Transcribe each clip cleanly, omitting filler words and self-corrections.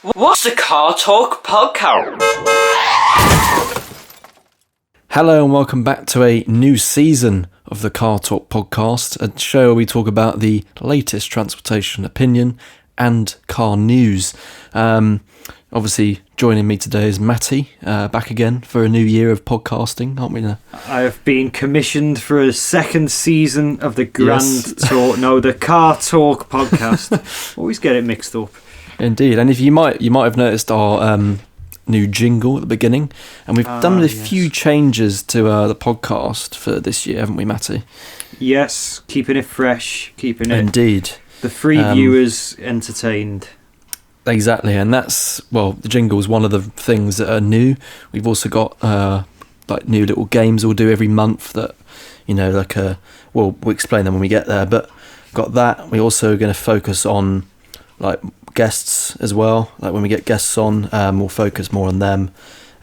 What's the Car Talk podcast? Hello and welcome back to a new season of the Car Talk podcast, a show where we talk about the latest transportation opinion and car news. Obviously, joining me today is Matty, back again for a new year of podcasting, aren't we now? I have been commissioned for a second season of the the Car Talk podcast. Always get it mixed up. Indeed, and if you might have noticed our new jingle at the beginning, and we've done a few changes to the podcast for this year, haven't we, Matty? Yes, keeping it fresh, keeping it. Indeed. The free viewers entertained. Exactly, and that's, well, the jingle is one of the things that are new. We've also got like new little games we'll do every month that, you know, like we'll explain them when we get there, but got that. We're also going to focus on like guests as well. Like when we get guests on, we'll focus more on them.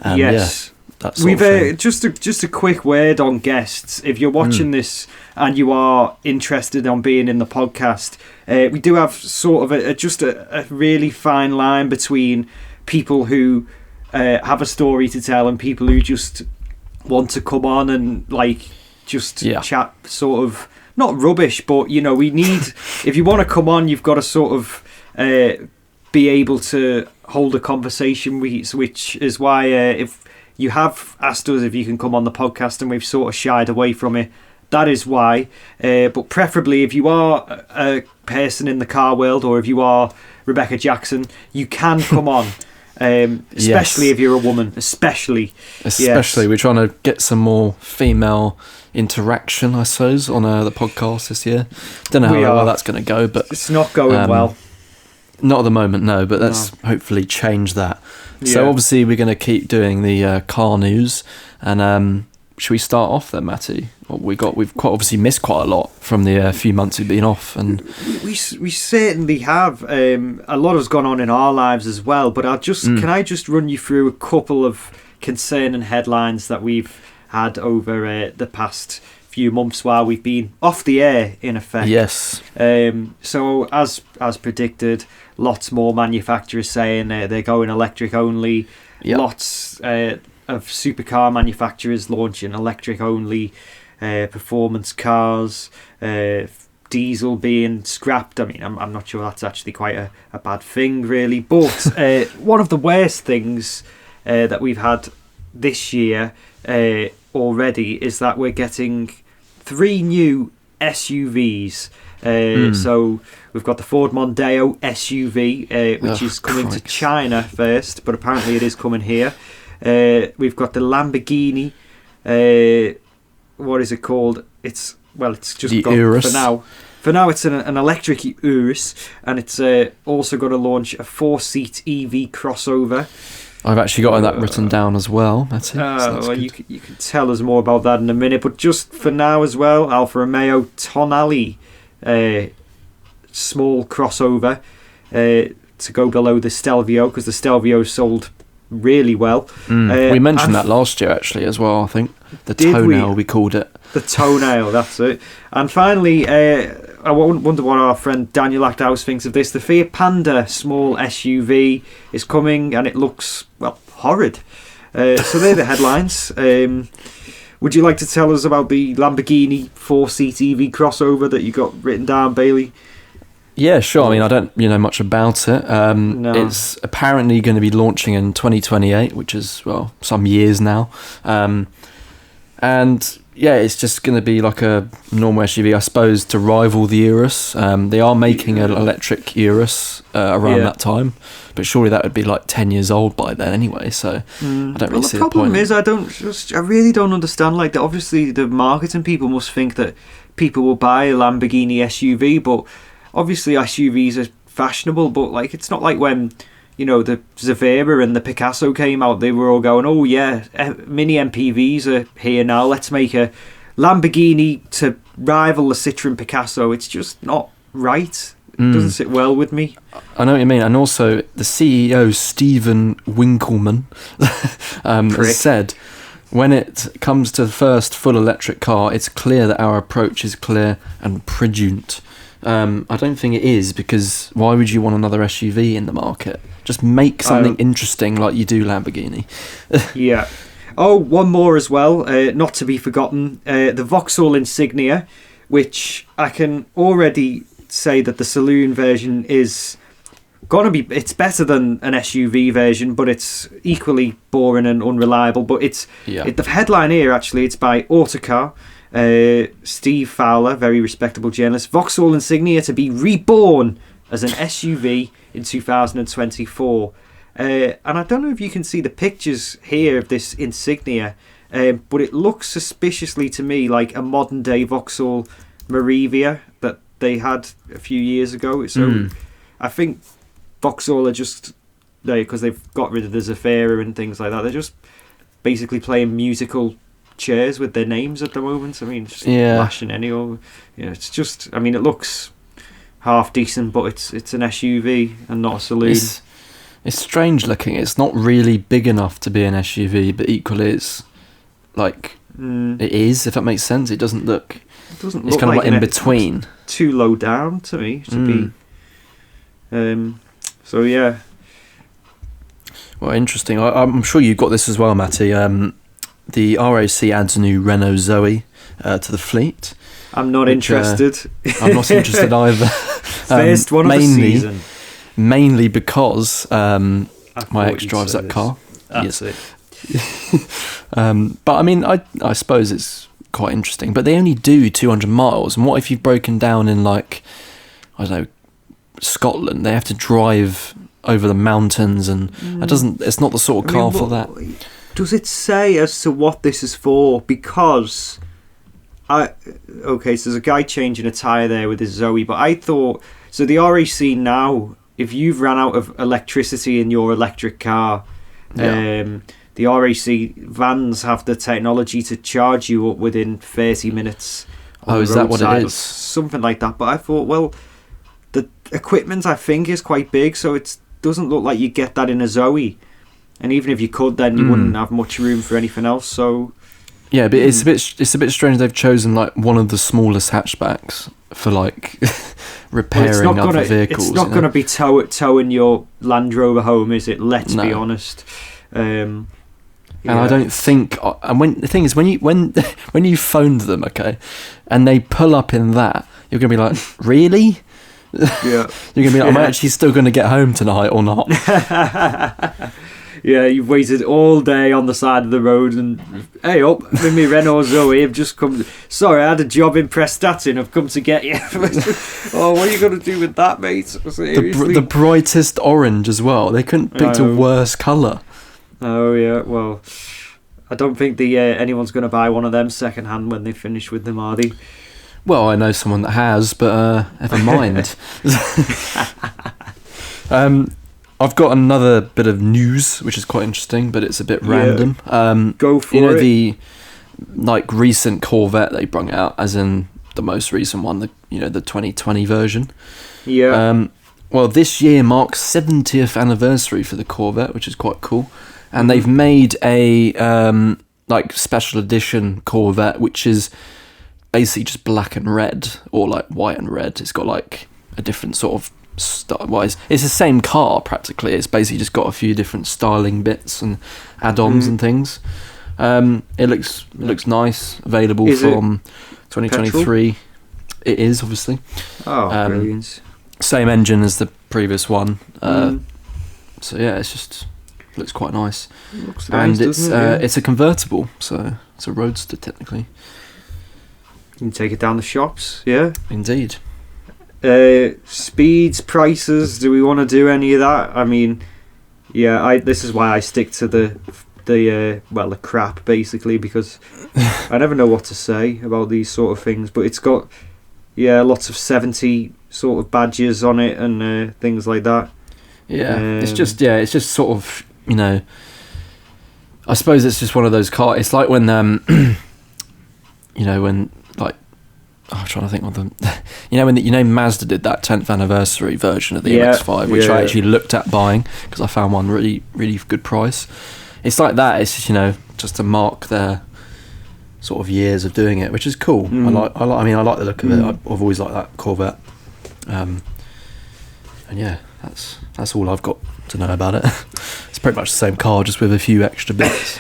Yes. Yeah, that sort of thing. Just a quick word on guests. If you're watching this and you are interested on being in the podcast, we do have sort of a really fine line between people who have a story to tell and people who just want to come on and like just chat, sort of not rubbish, but you know, we need, if you want to come on, you've got to sort of be able to hold a conversation, which is why if you have asked us if you can come on the podcast and we've sort of shied away from it, that is why. But preferably if you are a person in the car world, or if you are Rebecca Jackson, you can come on. Especially if you're a woman, especially we're trying to get some more female interaction, I suppose, on the podcast this year. Don't know how well that's going to go, but it's not going well. Not at the moment, no, but let's hopefully change that. Yeah. So obviously we're going to keep doing the car news, and should we start off then, Matty? We've quite obviously missed quite a lot from the few months we've been off, and we certainly have. A lot has gone on in our lives as well, but can I just run you through a couple of concerning headlines that we've had over the past few months while we've been off the air, in effect. Yes. So as predicted, lots more manufacturers saying they're going electric only. Yep. Lots of supercar manufacturers launching electric only performance cars. Diesel being scrapped. I mean, I'm not sure that's actually quite a bad thing, really. But one of the worst things that we've had this year already is that we're getting 3 new SUVs. So we've got the Ford Mondeo SUV, which is coming to China first, but apparently it is coming here. We've got the Lamborghini. What is it called? It's just the got Urus. For now, it's an electric Urus, and it's also going to launch a 4-seat EV crossover. I've actually got that written down as well. That's it. Well, you can tell us more about that in a minute, but just for now as well, Alfa Romeo Tonale, small crossover to go below the Stelvio, because the Stelvio sold really well. We mentioned that last year actually as well, I think. The toenail, we called it. The toenail, that's it. And finally, I wonder what our friend Daniel Acthouse thinks of this. The Fiat Panda small SUV is coming, and it looks, well, horrid. So they're the headlines. Would you like to tell us about the Lamborghini 4-seat EV crossover that you got written down, Bailey? Yeah, sure. I mean, I don't know much about it. No. It's apparently going to be launching in 2028, which is, well, some years now. And yeah, it's just going to be like a normal SUV, I suppose, to rival the Urus. They are making an electric Urus around that time, but surely that would be like 10 years old by then anyway, so I don't really see the point. The problem is, I really don't understand, like, obviously the marketing people must think that people will buy a Lamborghini SUV, but obviously SUVs are fashionable, but like it's not like when, you know, the Zavira and the Picasso came out, they were all going, oh yeah, mini MPVs are here now, let's make a Lamborghini to rival the Citroen Picasso. It's just not right. It doesn't sit well with me. I know what you mean. And also the CEO, Stephen Winkleman, has said, when it comes to the first full electric car, it's clear that our approach is clear and prudent. I don't think it is, because why would you want another SUV in the market? Just make something interesting like you do Lamborghini. Yeah. Oh, one more as well, not to be forgotten. The Vauxhall Insignia, which I can already say that the saloon version is it's better than an SUV version, but it's equally boring and unreliable. But the headline here, actually, it's by Autocar. Steve Fowler, very respectable journalist. Vauxhall Insignia to be reborn as an SUV in 2024. And I don't know if you can see the pictures here of this Insignia, but it looks suspiciously to me like a modern day Vauxhall Marivia that they had a few years ago. So I think Vauxhall are just, because they've got rid of the Zafira and things like that, they're just basically playing musical chairs with their names at the moment. I mean, just lashing any over. It's just, I mean, it looks half decent, but it's an SUV and not a saloon. It's strange looking. It's not really big enough to be an SUV, but equally it's like it is, if that makes sense. It doesn't look. It's kind of like in between. Too low down to me to be. So yeah. Well, interesting. I'm sure you got this as well, Matty. The RAC adds a new Renault Zoe to the fleet. I'm not interested. I'm not interested either. First one of the season. Mainly because my ex drives that car. That's it. But I mean, I suppose it's quite interesting. But they only do 200 miles. And what if you've broken down in, like, I don't know, Scotland? They have to drive over the mountains, and it's not the sort of car for that. Does it say as to what this is for? Because so there's a guy changing a tyre there with his Zoe, but I thought, so the RAC now, if you've ran out of electricity in your electric car, the RAC vans have the technology to charge you up within 30 minutes. Is that what it is? Something like that. But I thought, well, the equipment I think is quite big, so it doesn't look like you get that in a Zoe. And even if you could, then you wouldn't have much room for anything else. So yeah, but it's a bit strange they've chosen like one of the smallest hatchbacks for like repairing other vehicles. It's not going to be towing your Land Rover home, is it? Let's be honest. And I don't think. And the thing is, when you phoned them, okay, and they pull up in that, you're going to be like, really? Yeah. You're going to be like, am I actually still going to get home tonight or not? Yeah, you've waited all day on the side of the road and, hey up, with me Renault Zoe, I've just come, sorry, I had a job in Prestatyn, I've come to get you. Oh, what are you going to do with that, mate? Seriously? The brightest orange as well. They couldn't pick a worse colour. Oh, yeah, well, I don't think anyone's going to buy one of them second hand when they finish with them, are they? Well, I know someone that has, but never mind. I've got another bit of news, which is quite interesting, but it's a bit random. Go for it. The recent Corvette they brung out, as in the most recent one, the 2020 version. Yeah. Well, this year marks 70th anniversary for the Corvette, which is quite cool, and they've made a special edition Corvette, which is basically just black and red, or like white and red. It's got like a different sort of style-wise. It's the same car practically. It's basically just got a few different styling bits and add-ons and things. It looks nice. Available from 2023. Petrol? It is, obviously. Oh, brilliant! Same engine as the previous one. So yeah, looks quite nice. Looks nice, and it's a convertible, so it's a roadster technically. You can take it down the shops. Yeah, indeed. Speeds, prices, do we want to do any of that? I mean, yeah, this is why I stick to the crap, basically, because I never know what to say about these sort of things, but it's got lots of 70 sort of badges on it and things like that. It's just sort of, I suppose it's just one of those cars. It's like when when like, I'm trying to think of them. When Mazda did that 10th anniversary version of the MX-5, which I actually looked at buying because I found one really, really good price. It's like that. It's just, just to mark their sort of years of doing it, which is cool. I like the look of it. I've always liked that Corvette. And yeah, that's all I've got to know about it. It's pretty much the same car, just with a few extra bits.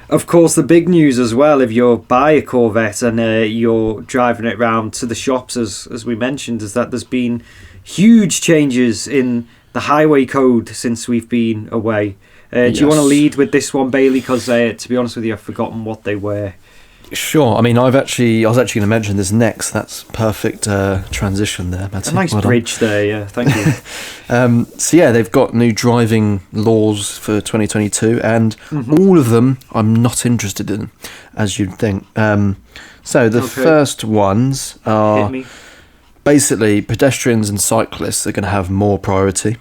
Of course, the big news as well, if you buy a Corvette and you're driving it around to the shops, as we mentioned, is that there's been huge changes in the highway code since we've been away. Do you want to lead with this one, Bailey? Because to be honest with you, I've forgotten what they were. Sure. I mean, I was actually going to mention this next. That's perfect transition there, Matty. A nice bridge there, yeah. Thank you. So yeah, they've got new driving laws for 2022, and all of them I'm not interested in, as you'd think. So the first ones are basically pedestrians and cyclists are going to have more priority.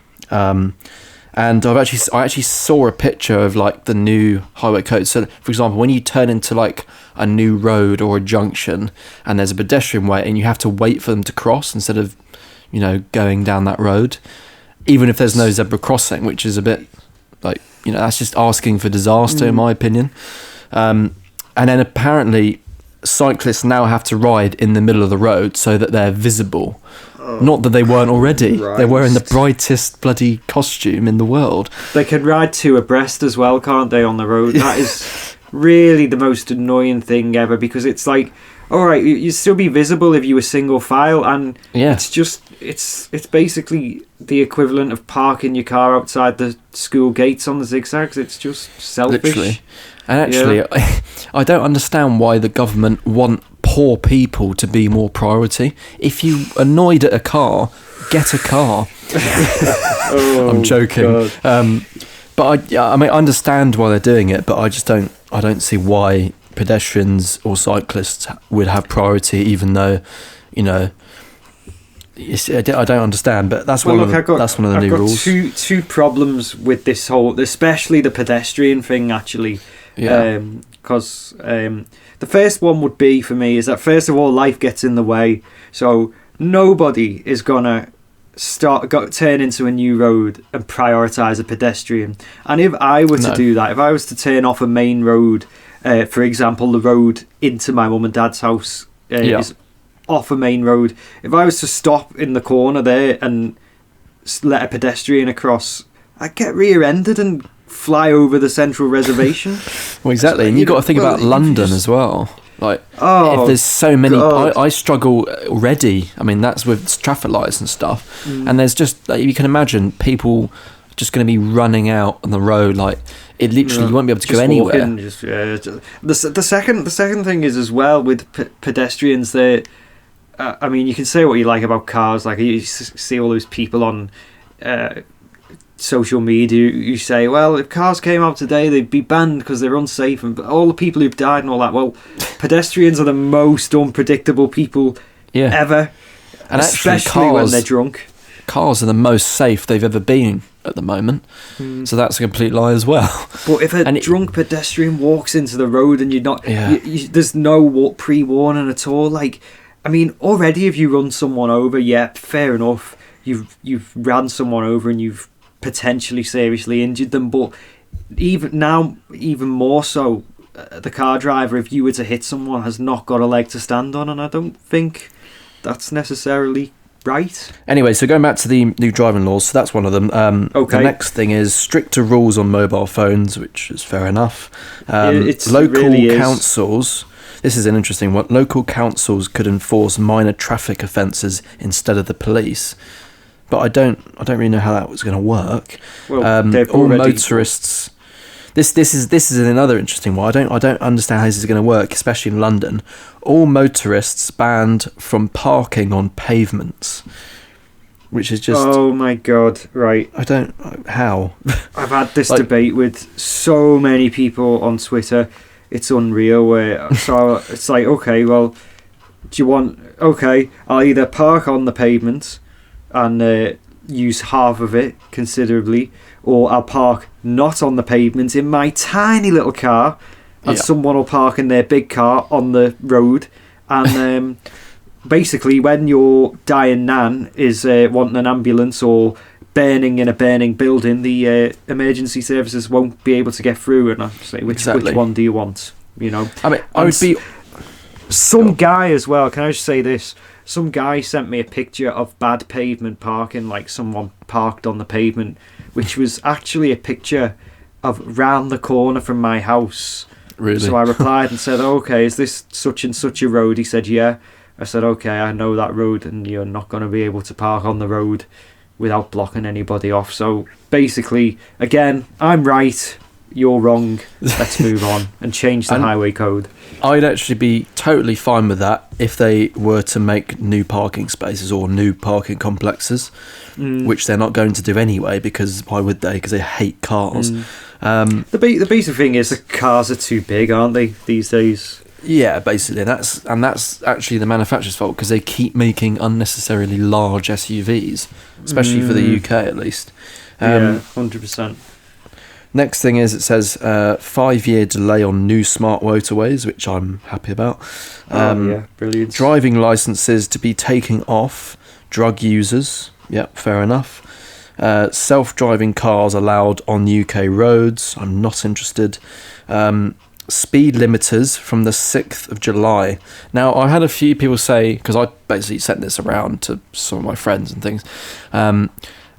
And I actually saw a picture of like the new highway code. So, for example, when you turn into like a new road or a junction, and there's a pedestrian way, and you have to wait for them to cross instead of, going down that road, even if there's no zebra crossing, which is a bit like, that's just asking for disaster in my opinion. And then apparently cyclists now have to ride in the middle of the road so that they're visible. Not that they weren't already. Christ. They're wearing the brightest bloody costume in the world. They can ride two abreast as well, can't they, on the road? That is really the most annoying thing ever, because it's like, all right, you'd still be visible if you were single file, and it's just, it's basically the equivalent of parking your car outside the school gates on the zigzags. It's just selfish. Literally. And actually, I don't understand why the government want poor people to be more priority. If you're annoyed at a car, get a car. I'm joking. But I mean, I understand why they're doing it, but I don't see why pedestrians or cyclists would have priority, even though, I don't understand. But that's one of the new rules. I've got two problems with this whole, especially the pedestrian thing, actually. Because the first one would be for me is that, first of all, life gets in the way, so nobody is gonna turn into a new road and prioritise a pedestrian. And if I were to do that, if I was to turn off a main road, for example, the road into my mum and dad's house is off a main road. If I was to stop in the corner there and let a pedestrian across, I'd get rear-ended and fly over the central reservation. Well, exactly. And you've got to think about London as well. Like, if there's so many, I struggle already. I mean, that's with traffic lights and stuff. And there's just, like, you can imagine people just going to be running out on the road. Like, it literally, you won't be able to go anywhere. The second thing is as well with pedestrians. I mean, you can say what you like about cars. Like, you see all those people on social media who say, well, if cars came out today, they'd be banned because they're unsafe, and all the people who've died and all that. Well, pedestrians are the most unpredictable people ever, and especially when they're drunk. Cars are the most safe they've ever been at the moment, so that's a complete lie as well. But if a drunk pedestrian walks into the road and you're not, there's no pre-warning at all. Like, I mean, already if you run someone over, fair enough, you've ran someone over and you've potentially seriously injured them, but even more so, the car driver, if you were to hit someone, has not got a leg to stand on, and I don't think that's necessarily right. Anyway, so going back to the new driving laws, so that's one of them. The next thing is stricter rules on mobile phones, which is fair enough. Local councils, this is an interesting one, local councils could enforce minor traffic offences instead of the police. But I don't really know how that was going to work. Well, all motorists. This is another interesting one. I don't understand how this is going to work, especially in London. All motorists banned from parking on pavements, which is just. Oh my god! Right. I don't how. I've had this debate with so many people on Twitter. It's unreal. So it's like, okay, well, do you want? Okay, I'll either park on the pavement and use half of it considerably, or I'll park not on the pavement in my tiny little car, and someone will park in their big car on the road, and basically when your dying nan is wanting an ambulance or burning in a burning building, the emergency services won't be able to get through, and I say, which one do you want? I mean, I would be some guy as well. Can I just say this? some guy sent me a picture of bad pavement parking, like someone parked on the pavement, which was actually a picture of round the corner from my house. Really? So I replied and said, okay, is this such and such a road? He said, yeah. I said, okay, I know that road, and you're not going to be able to park on the road without blocking anybody off. So basically, again, I'm right, you're wrong. Let's move on and change the highway code. I'd actually be totally fine with that if they were to make new parking spaces or new parking complexes, which they're not going to do anyway, because why would they? Because they hate cars. The basic thing is the cars are too big, aren't they, these days? Yeah, basically, that's actually the manufacturer's fault, because they keep making unnecessarily large SUVs, especially for the UK at least. Yeah, 100%. Next thing is, it says 5-year delay on new smart motorways, which I'm happy about. Yeah, brilliant. Driving licenses to be taken off drug users. Yep, fair enough. Self-driving cars allowed on UK roads. I'm not interested. Speed limiters from the 6th of July. Now, I had a few people say, because I basically sent this around to some of my friends and things, and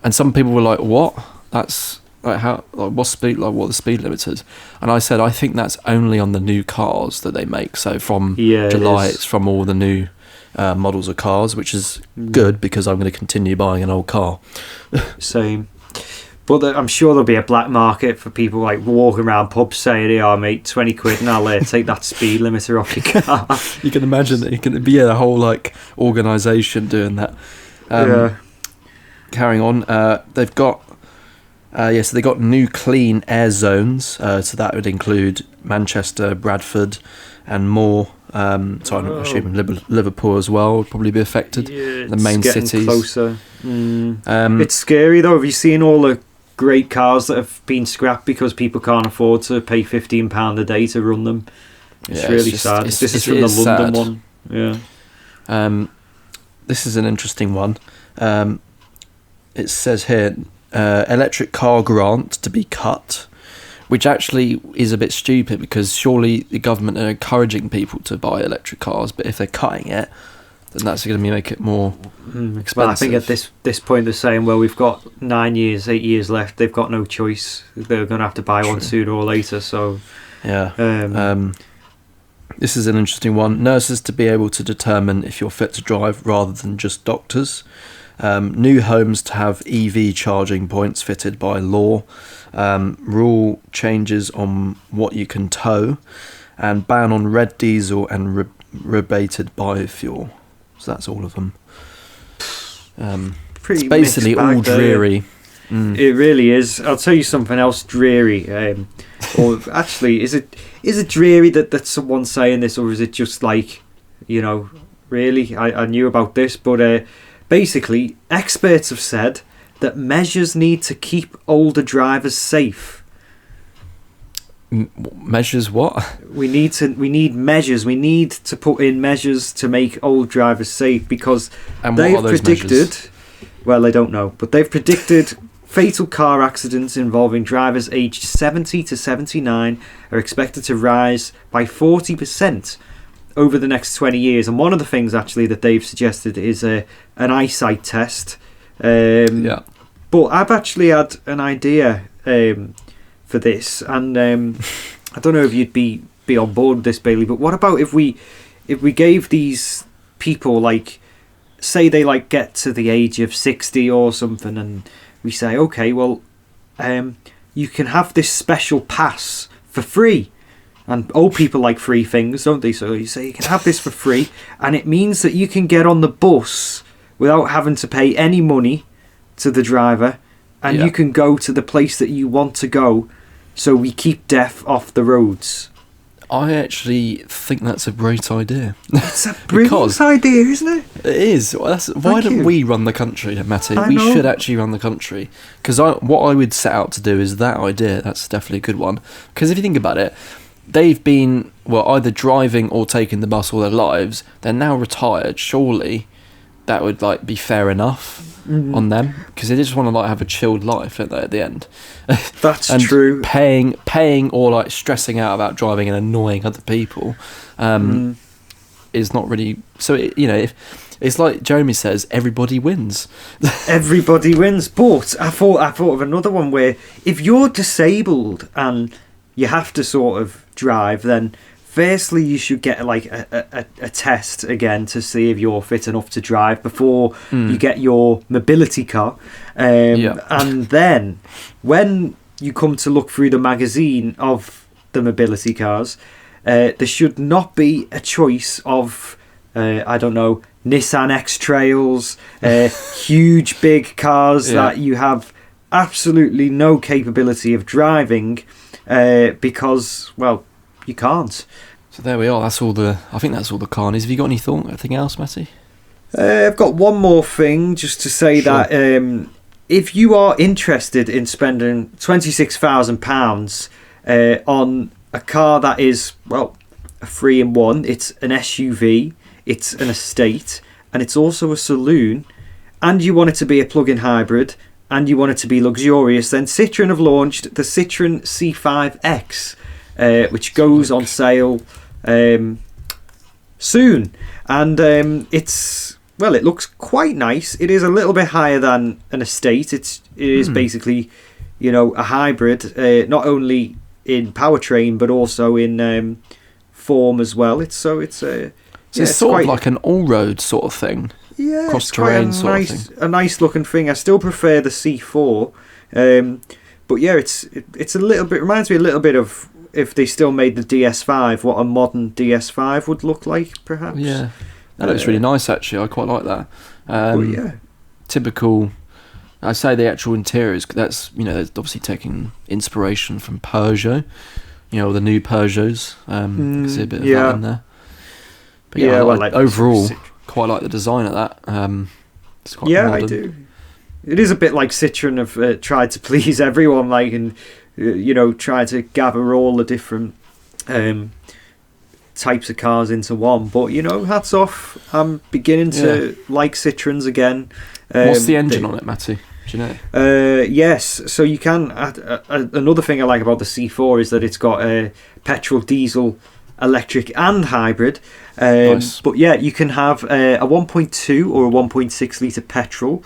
some people were like, what? That's like, how, like, what speed, like, what are the speed limiters? And I said, I think that's only on the new cars that they make. So from July, it's from all the new models of cars, which is good, because I'm going to continue buying an old car. Same. But I'm sure there'll be a black market for people like walking around pubs saying, "Hey, oh, mate, 20 quid and I'll take that speed limiter off your car." You can imagine that. You can be a whole like organisation doing that. Carrying on, they've got so they got new clean air zones. So that would include Manchester, Bradford, and more. So I'm assuming Liverpool as well would probably be affected. Yeah, the main cities. Closer. It's scary though. Have you seen all the great cars that have been scrapped because people can't afford to pay £15 a day to run them? It's really sad. This is from the London one. Yeah. This is an interesting one. It says here, electric car grant to be cut, which actually is a bit stupid, because surely the government are encouraging people to buy electric cars, but if they're cutting it, then that's going to make it more expensive. But I think at this point they're saying, well, we've got 8 years left. They've got no choice. They're going to have to buy one sooner or later. So yeah. This is an interesting one. Nurses to be able to determine if you're fit to drive rather than just doctors. New homes to have EV charging points fitted by law. Rule changes on what you can tow, and ban on red diesel and rebated biofuel. So that's all of them. It's basically all dreary. It really is. I'll tell you something else dreary. Or actually, is it dreary that someone's saying this, or is it just like, really? I knew about this, but basically, experts have said that measures need to keep older drivers safe. Measures what? We need measures. We need to put in measures to make old drivers safe, because they've predicted measures? Well, they don't know, but they've predicted fatal car accidents involving drivers aged 70 to 79 are expected to rise by 40% over the next 20 years. And one of the things actually that they've suggested is an eyesight test. But I've actually had an idea for this, and I don't know if you'd be on board with this, Bailey, but what about if we gave these people, like, say they like get to the age of 60 or something, and we say, okay, well, you can have this special pass for free. And old people like free things, don't they? So you say you can have this for free, and it means that you can get on the bus without having to pay any money to the driver, and you can go to the place that you want to go. So we keep death off the roads. I actually think that's a great idea. It's a brilliant idea, isn't it? It is. Why don't we run the country, Matty? We should actually run the country. Because what I would set out to do is that idea. That's definitely a good one. Because if you think about it, they've been, either driving or taking the bus all their lives. They're now retired. Surely that would be fair enough on them, because they just want to have a chilled life, don't they, at the end? That's and true. Paying or stressing out about driving and annoying other people is not really. So if It's like Jeremy says, everybody wins. Everybody wins. But I thought of another one where if you're disabled and you have to sort of drive, then firstly you should get like a test again to see if you're fit enough to drive before you get your mobility car. And then when you come to look through the magazine of the mobility cars, there should not be a choice of I don't know, Nissan X-Trails, huge big cars that you have absolutely no capability of driving because, well, you can't. So there we are. I think that's all the car news. Have you got anything else, Matty? I've got one more thing just to say that if you are interested in spending £26,000 on a car that is, well, a 3-in-1, it's an SUV, it's an estate, and it's also a saloon, and you want it to be a plug-in hybrid, and you want it to be luxurious, then Citroen have launched the Citroen C5X, which goes on sale soon. And it looks quite nice. It is a little bit higher than an estate. It is basically, a hybrid, not only in powertrain but also in form as well. It's sort of like an all-road sort of thing. Yeah, cross-terrain sort of thing. A nice looking thing. I still prefer the C4, but yeah, it's a little bit, reminds me a little bit of if they still made the DS5, what a modern DS5 would look like, perhaps. Yeah, that looks really nice actually. I quite like that. Typical. I say the actual interiors. That's that's obviously taking inspiration from Peugeot. The new Peugeots. You can see a bit of that in there. But overall, quite like the design of that. It's quite modern. I do. It is a bit like Citroen have tried to please everyone, and try to gather all the different types of cars into one. But hats off. I'm beginning to like Citroens again. What's the engine on it, Matty? Do you know? Yes. So you can. Another thing I like about the C4 is that it's got a petrol, diesel, electric and hybrid. Nice. But yeah, you can have a 1.2 or a 1.6 litre petrol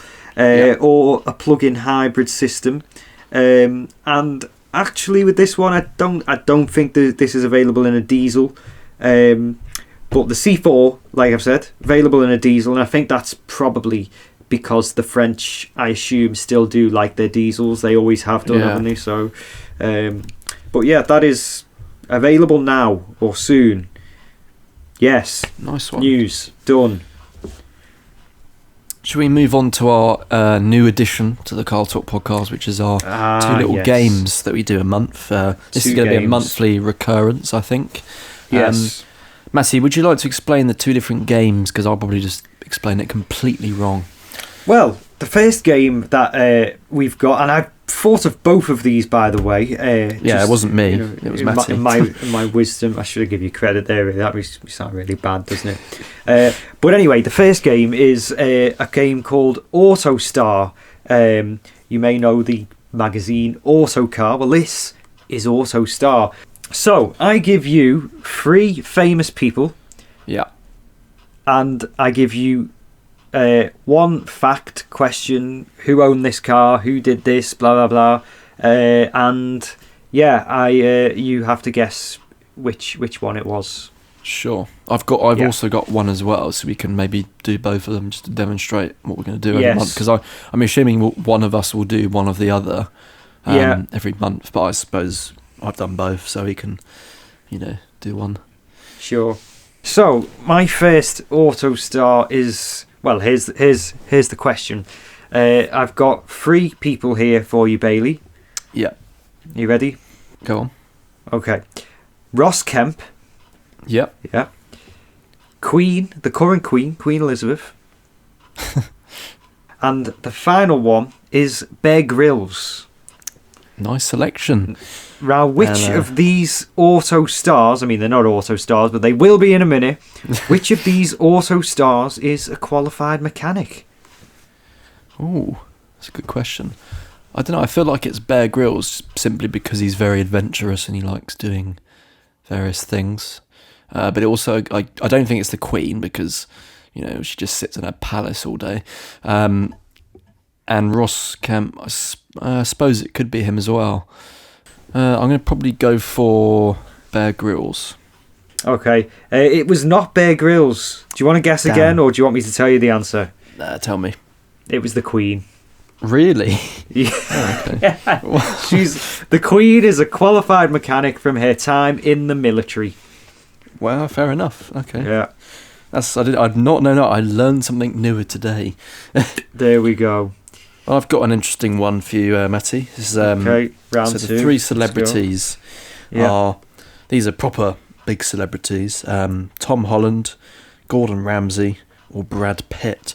or a plug-in hybrid system. And actually with this one, I don't think that this is available in a diesel. But the C4, like I've said, available in a diesel, and I think that's probably because the French, I assume, still do like their diesels. They always have done, haven't they? So, but yeah, that is available now or soon. Yes. Nice one. News done. Should we move on to our new addition to the Car Talk podcast, which is our two little games that we do a month? This is going to be a monthly recurrence, I think. Yes. Matty, would you like to explain the two different games? Because I'll probably just explain it completely wrong. Well, the first game that we've got, and I thought of both of these, by the way. It wasn't me. It was Matty. In my wisdom, I should have given you credit there. That sounds really bad, doesn't it? But anyway, the first game is a game called Autostar. You may know the magazine Autocar. Well, this is Autostar. So I give you 3 famous people. Yeah. And I give you one fact question: who owned this car, who did this, blah blah blah, and you have to guess which one it was. Sure. I've also got one as well, so we can maybe do both of them just to demonstrate what we're going to do every month. Because I'm assuming one of us will do one of the other every month, but I suppose I've done both, so we can do one. Sure. So my first Autostar is, well, here's the question. I've got 3 people here for you, Bailey. Yeah. You ready? Go on. Okay. Ross Kemp. Yep. Yeah. Queen, the current Queen Elizabeth. And the final one is Bear Grylls. Nice selection. Now, which of these Autostars, I mean, they're not Autostars, but they will be in a minute, which of these Autostars is a qualified mechanic? Oh, that's a good question. I don't know, I feel like it's Bear Grylls simply because he's very adventurous and he likes doing various things. But it also, I don't think it's the Queen because, you know, she just sits in her palace all day. And Ross Kemp, I suppose it could be him as well. I'm going to probably go for Bear Grylls. Okay, it was not Bear Grylls. Do you want to guess again, or do you want me to tell you the answer? Tell me. It was the Queen. Really? Yeah. Oh, okay. The Queen is a qualified mechanic from her time in the military. Well, fair enough. Okay. Yeah. I'd not known that. I learned something newer today. There we go. Well, I've got an interesting one for you, Matty. This is, okay, round two. So the three celebrities are... These are proper big celebrities. Tom Holland, Gordon Ramsay, or Brad Pitt.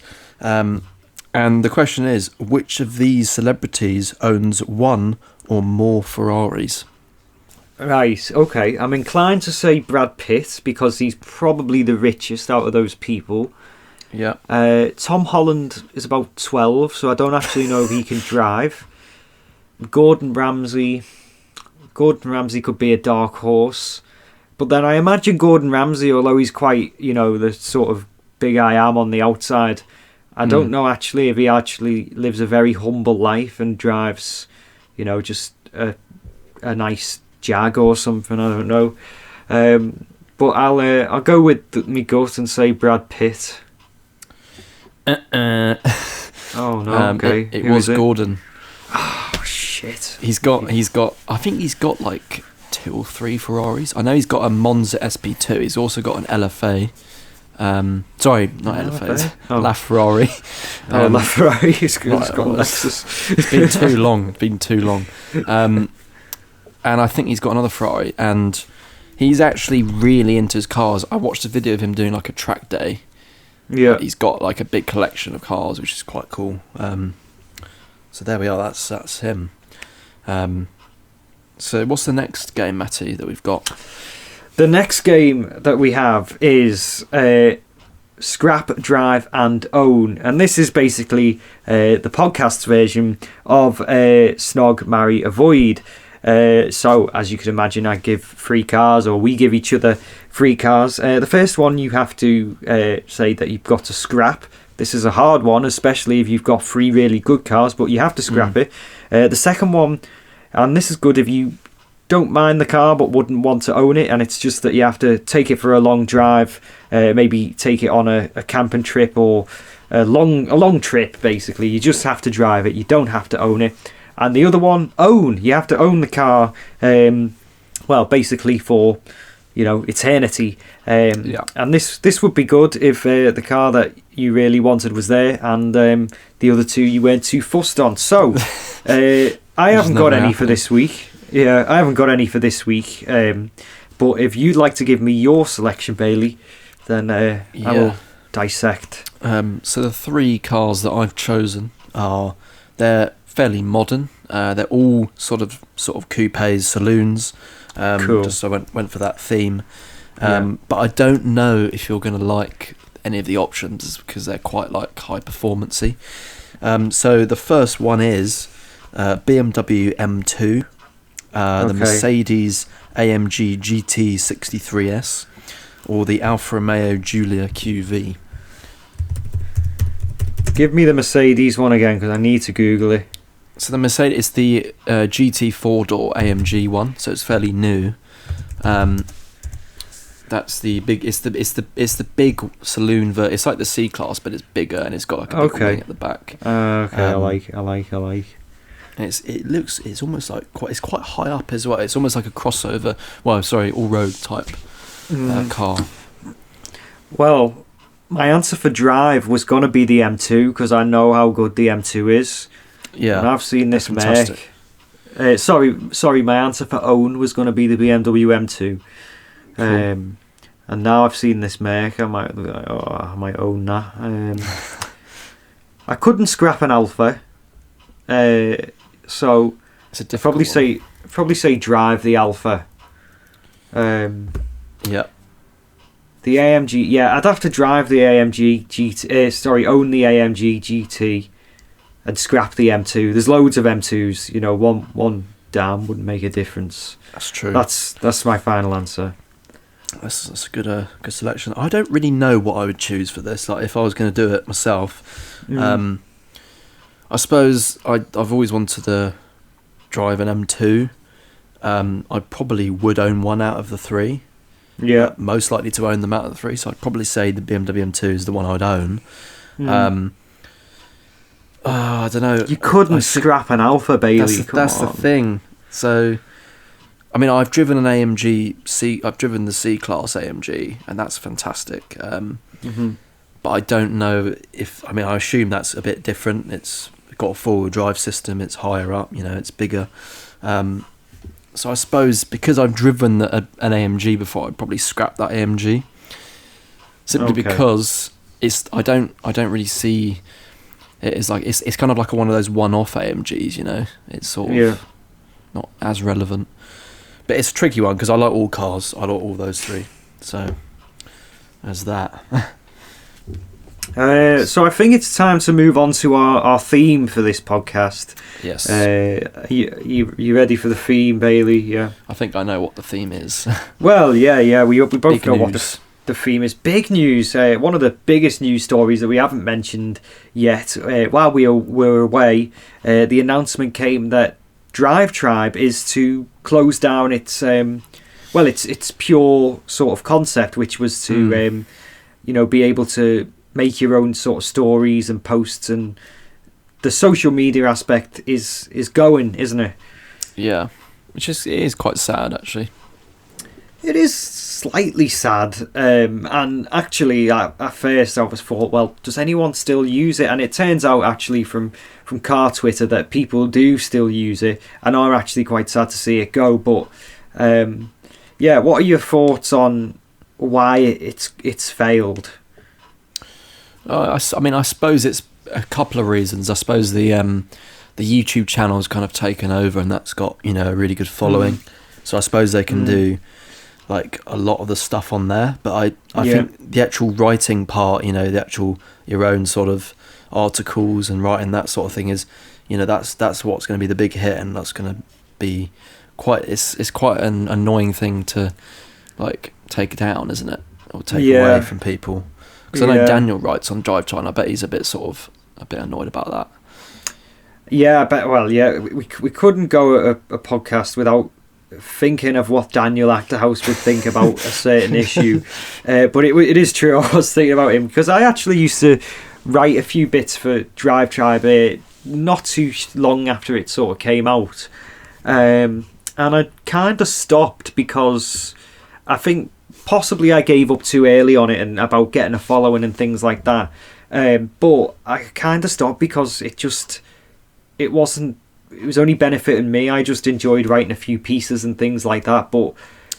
And the question is, which of these celebrities owns one or more Ferraris? Right, okay. I'm inclined to say Brad Pitt because he's probably the richest out of those people. Yeah. Tom Holland is about 12, so I don't actually know if he can drive. Gordon Ramsay could be a dark horse. But then I imagine Gordon Ramsay, although he's quite, you know, the sort of big I am on the outside, I don't know actually if he actually lives a very humble life and drives, you know, just a nice Jag or something. I don't know. But I'll go with me gut and say Brad Pitt. Oh no! Okay, it was Gordon. Oh shit! He's got. I think he's got like 2 or 3 Ferraris. I know he's got a Monza SP2. He's also got an LFA. Sorry, not LFA. LaFerrari. LaFerrari. He's got Lexus. It's been too long. It's been too long. And I think he's got another Ferrari. And he's actually really into his cars. I watched a video of him doing like a track day. Yeah. He's got like a big collection of cars, which is quite cool. So there we are. That's him. So what's the next game, Matty, that we've got? The next game that we have is Scrap, Drive and Own. And this is basically the podcast version of Snog, Marry, Avoid. So, as you can imagine, I give free cars, or we give each other free cars. The first one you have to say that you've got to scrap. This is a hard one, especially if you've got 3 really good cars, but you have to scrap it. The second one, and this is good if you don't mind the car but wouldn't want to own it, and it's just that you have to take it for a long drive, maybe take it on a camping trip or a long trip. Basically, you just have to drive it. You don't have to own it. And the other one, own. You have to own the car. Well, basically for, you know, eternity. And this would be good if the car that you really wanted was there, and the other 2 you weren't too fussed on. So I haven't got any for this week. Yeah, I haven't got any for this week. But if you'd like to give me your selection, Bailey, then I will dissect. So the 3 cars that I've chosen they're fairly modern. They're all sort of coupes, saloons. Cool. Just so I went for that theme. But I don't know if you're going to like any of the options because they're quite like high performancey. So the first one is BMW M2. The Mercedes AMG GT 63S, or the Alfa Romeo Giulia QV. Give me the Mercedes one again because I need to Google it. So the Mercedes is the GT 4-door AMG one, so it's fairly new. That's the big. It's the big saloon. It's like the C class, but it's bigger and it's got like a big wing at the back. I like. It's almost like it's quite high up as well. It's almost like a crossover. Well, sorry, all road type car. Well, my answer for drive was gonna be the M2 because I know how good the M2 is. Yeah, and I've seen this mech. Sorry, my answer for own was gonna be the BMW M2. Cool. And now I've seen this mech, I might own that. I couldn't scrap an Alpha. So it's a probably say drive the Alpha. Yeah. The AMG, yeah, I'd have to drive the AMG GT. Own the AMG GT, and scrap the M2. There's loads of M2s. You know, one down wouldn't make a difference. That's true. That's my final answer. That's a good selection. I don't really know what I would choose for this. Like if I was going to do it myself, I suppose I've always wanted to drive an M2. I probably would own one out of the three. Yeah. Most likely to own them out of the three. So I'd probably say the BMW M2 is the one I'd own. I don't know. You couldn't scrap an Alpha, Bailey. That's the thing. So, I mean, I've driven an AMG I've driven the C-Class AMG, and that's fantastic. But I don't know if... I mean, I assume that's a bit different. It's got a four-wheel drive system. It's higher up. It's bigger. So I suppose because I've driven an AMG before, I'd probably scrap that AMG. Simply because I don't really see it as like it's kind of like one of those one-off AMGs. It's sort of not as relevant. But it's a tricky one because I like all cars. I like all those three. So there's that. So I think it's time to move on to our theme for this podcast. Yes. You ready for the theme, Bailey? Yeah. I think I know what the theme is. Well, yeah. We both Big know news. what the theme is. Big news. One of the biggest news stories that we haven't mentioned yet. While we were away, the announcement came that DRIVETRIBE is to close down its its pure sort of concept, which was to be able to make your own sort of stories and posts, and the social media aspect is going, isn't it? Yeah, it is quite sad actually. It is slightly sad, and actually at first I was thought, well, does anyone still use it? And it turns out actually from car Twitter that people do still use it and are actually quite sad to see it go. But what are your thoughts on why it's failed? I suppose it's a couple of reasons. I suppose the YouTube channel's kind of taken over, and that's got a really good following. So I suppose they can do like a lot of the stuff on there. But I think the actual writing part, the actual your own sort of articles and writing that sort of thing is, that's what's going to be the big hit, and that's going to be it's quite an annoying thing to like take down, isn't it? Or take away from people. Because I know Daniel writes on DriveTrib, and I bet he's a bit annoyed about that. Yeah, we couldn't go a podcast without thinking of what Daniel Afterhouse would think about a certain issue. But it is true, I was thinking about him, because I actually used to write a few bits for DRIVETRIBE not too long after it sort of came out. And I kind of stopped because I think possibly I gave up too early on it and about getting a following and things like that. But I kind of stopped because it was only benefiting me. I just enjoyed writing a few pieces and things like that. But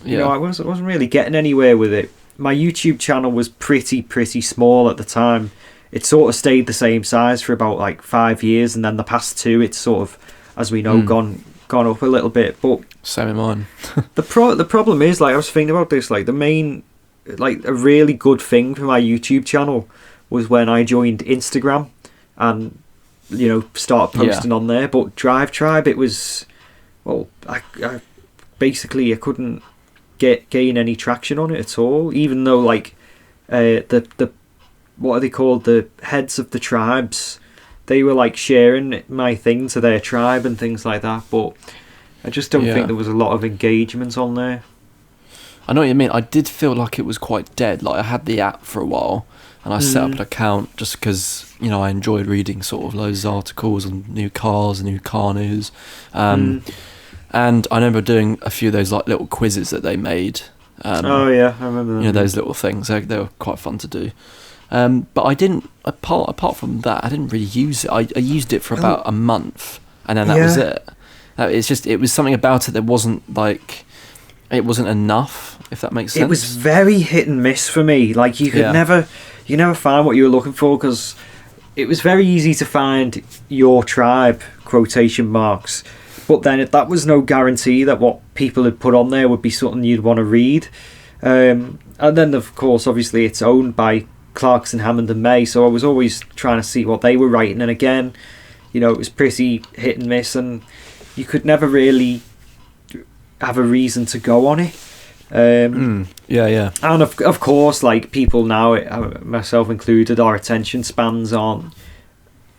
I wasn't really getting anywhere with it. My YouTube channel was pretty small at the time. It sort of stayed the same size for about like 5 years, and then the past 2, it's sort of, as we know, gone up a little bit. But same in mine. the problem is, like, I was thinking about this, like the main, like a really good thing for my YouTube channel was when I joined Instagram and started posting on there. But DRIVETRIBE, it was, well, I basically couldn't gain any traction on it at all, even though like the what are they called, the heads of the tribes, they were like sharing my thing to their tribe and things like that. But I just don't think there was a lot of engagement on there. I know what you mean. I did feel like it was quite dead. Like I had the app for a while, and I set up an account just because I enjoyed reading sort of loads of articles on new cars and new car news. And I remember doing a few of those like little quizzes that they made. I remember them. Those little things. They were quite fun to do. But I didn't. Apart from that, I didn't really use it. I used it for about a month, and then that was it. It was something about it that wasn't like. It wasn't enough, if that makes sense. It was very hit and miss for me. Like you could never find what you were looking for, because it was very easy to find your tribe quotation marks, but then that was no guarantee that what people had put on there would be something you'd want to read. And then of course, obviously, it's owned by Clarkson, Hammond and May, so I was always trying to see what they were writing, and again, it was pretty hit and miss, and you could never really have a reason to go on it. Yeah. And of course, like, people now, myself included, our attention spans aren't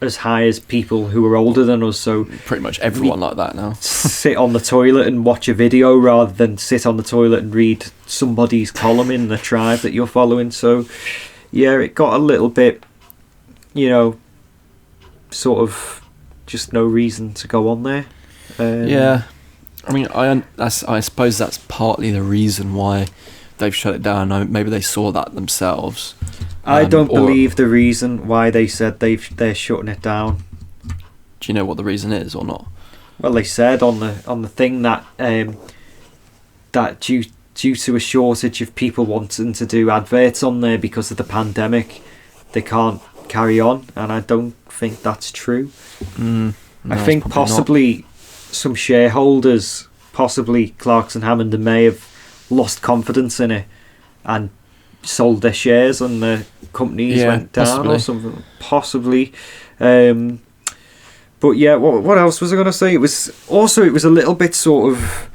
as high as people who are older than us, so Pretty much everyone like that now. sit on the toilet and watch a video rather than sit on the toilet and read somebody's column in the tribe that you're following. So yeah, it got a little bit, sort of just no reason to go on there. Yeah, I mean, I suppose that's partly the reason why they've shut it down. Maybe they saw that themselves. I don't believe the reason why they said they're shutting it down. Do you know what the reason is or not? Well, they said on the thing that that due to a shortage of people wanting to do adverts on there because of the pandemic, they can't carry on, and I don't think that's true. No, I think possibly some shareholders, possibly Clarkson, Hammond and May, have lost confidence in it and sold their shares and the companies went down or something. Possibly. But yeah, what else was I going to say? It was a little bit sort of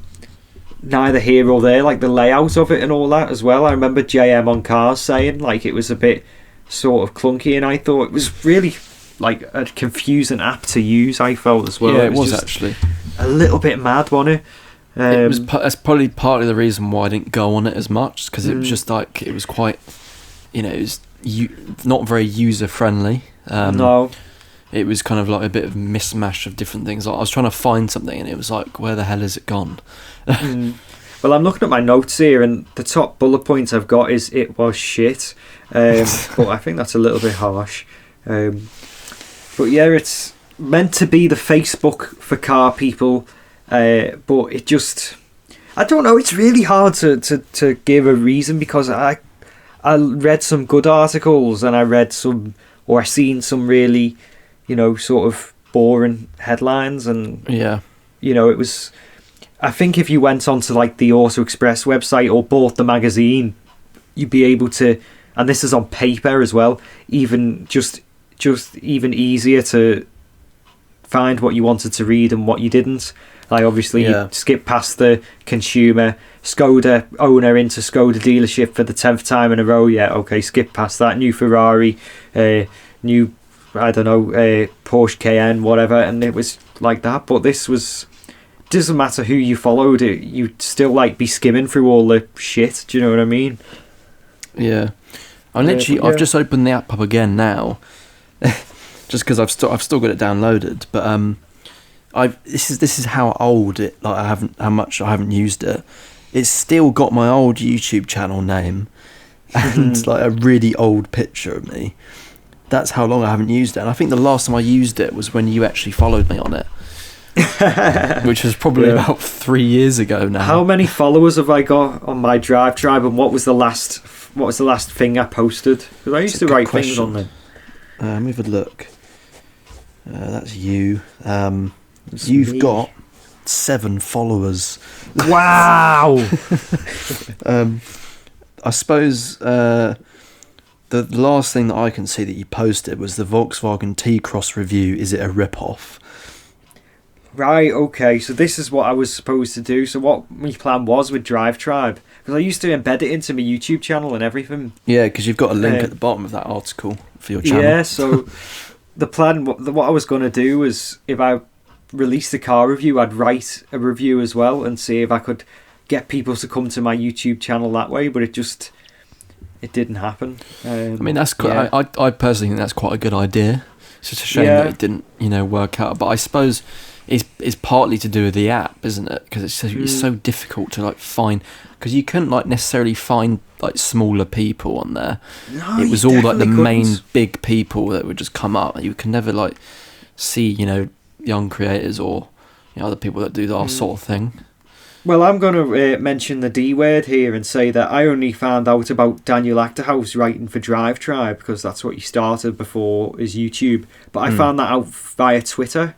neither here or there, like the layout of it and all that as well. I remember JM on Cars saying like it was a bit sort of clunky, and I thought it was really like a confusing app to use, I felt as well. Yeah, it was actually a little bit mad, wasn't it? That's probably partly the reason why I didn't go on it as much, because it was just like, it was quite, it was not very user friendly. No. It was kind of like a bit of mismatch of different things. Like, I was trying to find something and it was like, where the hell is it gone? Well, I'm looking at my notes here, and the top bullet point I've got is it was shit. But I think that's a little bit harsh. But yeah, it's meant to be the Facebook for car people, but it just, I don't know, it's really hard to give a reason, because I read some good articles and I seen some really, sort of boring headlines, and it was, I think if you went onto like the Auto Express website or bought the magazine, you'd be able to, and this is on paper as well, even even easier to find what you wanted to read and what you didn't. Like, obviously you skip past the consumer, Skoda owner into Skoda dealership for the 10th time in a row. Yeah, okay, skip past that. New Ferrari, new, I don't know, Porsche Cayenne, whatever, and it was like that. But this was, doesn't matter who you followed, you'd still like be skimming through all the shit. Do you know what I mean? Yeah. I've just opened the app up again now, just because I've still got it downloaded. But this is how old it. Like, how much I haven't used it. It's still got my old YouTube channel name and like a really old picture of me. That's how long I haven't used it. And I think the last time I used it was when you actually followed me on it. Which was probably about 3 years ago now. How many followers have I got on my DriveTribe, and what was the last thing I posted? Because I used to write things on there. Let me have a look. That's you. You've got 7 followers. Wow. I suppose the last thing that I can see that you posted was the Volkswagen T-Cross review. Is it a rip-off? Right, okay, so this is what I was supposed to do. So what my plan was with DriveTribe, because I used to embed it into my YouTube channel and everything. Yeah, because you've got a link at the bottom of that article for your channel. Yeah, so the plan, what I was going to do was, if I released a car review, I'd write a review as well and see if I could get people to come to my YouTube channel that way, but it didn't happen. I mean, that's quite, I personally think that's quite a good idea. It's just a shame that it didn't, work out. But I suppose it's partly to do with the app, isn't it? Because it's so difficult to like find, because you couldn't like necessarily find like smaller people on there. No, it was all like the main big people that would just come up. You can never like see young creators or other people that do that sort of thing. Well, I'm going to mention the D word here and say that I only found out about Daniel Afterhouse writing for DriveTribe, because that's what he started before his YouTube. But I found that out via Twitter.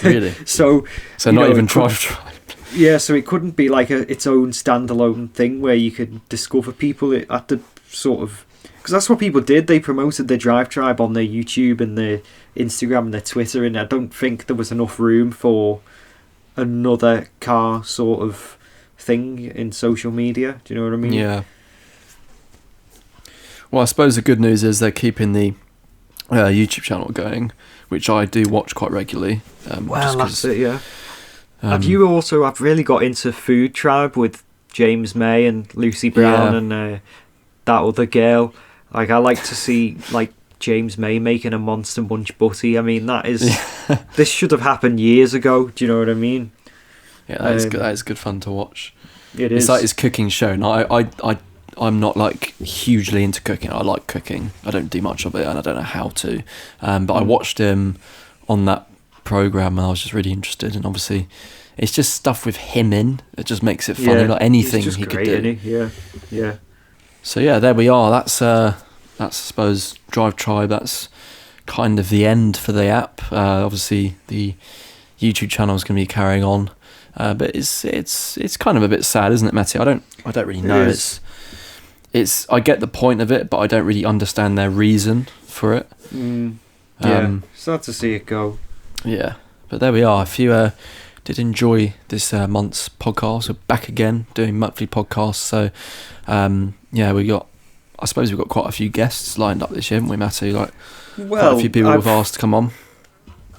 Really? so not even DriveTribe. Yeah, so it couldn't be like its own standalone thing where you could discover people at the sort of... Because that's what people did. They promoted their DriveTribe on their YouTube and their Instagram and their Twitter, and I don't think there was enough room for another car sort of thing in social media. Do you know what I mean? Yeah. Well, I suppose the good news is they're keeping the YouTube channel going, which I do watch quite regularly. Well, that's it, yeah. Have really got into Food Tribe with James May and Lucy Brown and that other girl. Like, I like to see like James May making a Monster Munch butty. I mean, that is this should have happened years ago. Do you know what I mean? Yeah, that is good. That is good fun to watch. It is. It's like his cooking show. And I'm not like hugely into cooking. I like cooking. I don't do much of it, and I don't know how to. But I watched him on that program, and I was just really interested. And obviously, it's just stuff with him in. It just makes it funny. Like anything he could do. Isn't he? Yeah. So yeah, there we are. That's I suppose DRIVETRIBE. That's kind of the end for the app. Obviously, the YouTube channel is going to be carrying on, but it's kind of a bit sad, isn't it, Matty? I don't really know. It's I get the point of it, but I don't really understand their reason for it. Sad to see it go. Yeah, but there we are. If you did enjoy this month's podcast, we're back again doing monthly podcasts. So I suppose we've got quite a few guests lined up this year, haven't we, Matty? Like, quite a few people have asked to come on.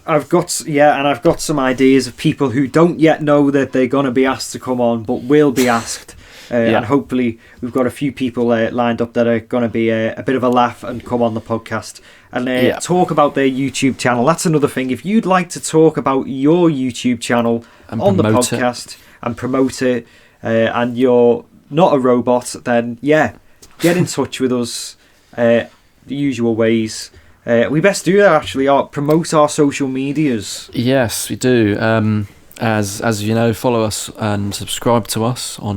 I've got some ideas of people who don't yet know that they're going to be asked to come on, but will be asked. And hopefully we've got a few people lined up that are going to be a bit of a laugh and come on the podcast and talk about their YouTube channel. That's another thing. If you'd like to talk about your YouTube channel on the podcast and promote it, and you're not a robot, then get in touch with us. The usual ways. We best do that actually. Promote our social medias. Yes, we do. As you know, follow us and subscribe to us on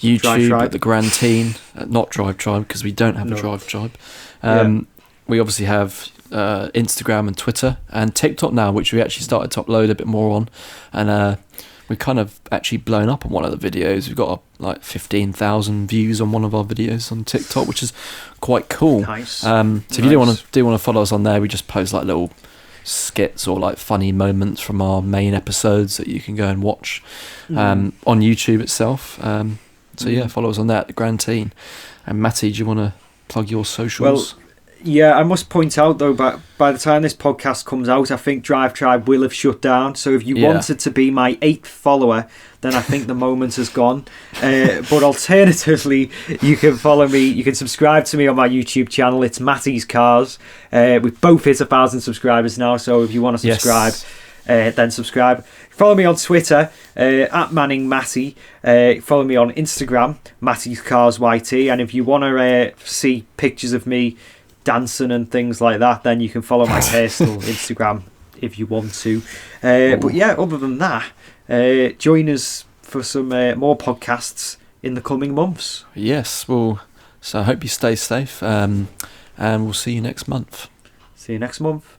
YouTube at the Grand Teen, not DRIVETRIBE, because we don't have a DRIVETRIBE. We obviously have Instagram and Twitter and TikTok now, which we actually started to upload a bit more on, and we've kind of actually blown up on one of the videos. We've got like 15,000 views on one of our videos on TikTok, which is quite cool. Nice. So if you do want to follow us on there, we just post like little skits or like funny moments from our main episodes that you can go and watch on YouTube itself. So follow us on that, the Grand Teen. And Matty, do you want to plug your socials? Well, yeah, I must point out though, by the time this podcast comes out, I think DRIVETRIBE will have shut down. So if you wanted to be my 8th follower, then I think the moment has gone. But alternatively, you can follow me. You can subscribe to me on my YouTube channel. It's Matty's Cars. We've both hit 1,000 subscribers now. So if you want to subscribe, then subscribe. Follow me on Twitter at ManningMatty. Follow me on Instagram, Matty's Cars YT. And if you want to see pictures of me dancing and things like that, then you can follow my personal Instagram if you want to. But yeah, other than that, join us for some more podcasts in the coming months. Yes, well, so I hope you stay safe, and we'll see you next month. See you next month.